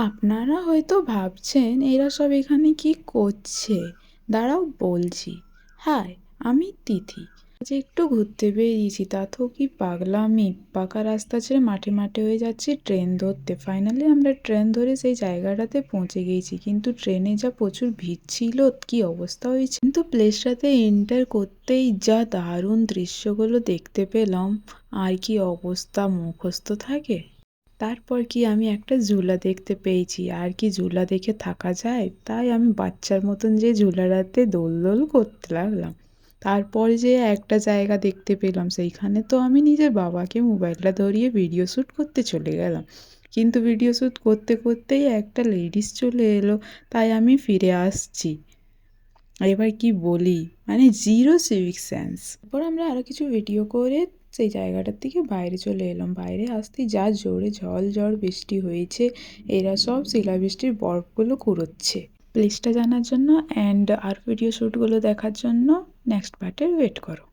আপনারা হয়তো ভাবছেন এরা সব এখানে কি করছে। দাঁড়াও বলছি। হাই, আমি তিথি। আজ একটু ঘুরতে বেরিয়েছি, তাতেও কি পাগলামি। পাকা রাস্তা ছেড়ে মাঠে মাঠে হয়ে যাচ্ছি ট্রেন ধরতে। ফাইনালি আমরা ট্রেন ধরে সেই জায়গাটাতে পৌঁছে গিয়েছি, কিন্তু ট্রেনে যা প্রচুর ভিড় ছিল, কি অবস্থা হয়েছে। কিন্তু প্লেসটাতে এন্টার করতেই যা দারুণ দৃশ্যগুলো দেখতে পেলাম, আর কি অবস্থা মুখস্থ থাকে। তারপর কি আমি একটা ঝুলা দেখতে পেয়েছি, আর কি ঝুলা দেখে থাকা যায়। তাই আমি বাচ্চার মতন যে ঝুলাটাতে দোল দোল করতে লাগলাম। তারপর যে একটা জায়গা দেখতে পেলাম, সেইখানে তো আমি নিজের বাবাকে মোবাইলটা ধরিয়ে ভিডিও শ্যুট করতে চলে গেলাম। কিন্তু ভিডিও শ্যুট করতে করতেই একটা লেডিস চলে এলো, তাই আমি ফিরে আসছি। এবার কি বলি, মানে জিরো সিভিক সেন্স। তারপর আমরা আরও কিছু ভিডিও করে সেই জায়গাটার থেকে বাইরে চলে এলাম। বাইরে আসতেই যা জোরে ঝড় বৃষ্টি হয়েছে, এরা সব শিলাবৃষ্টির বরফগুলো কুড়োচ্ছে। প্লেসটা জানার জন্য অ্যান্ড আর ভিডিও শ্যুটগুলো দেখার জন্য নেক্সট পার্টের ওয়েট করো।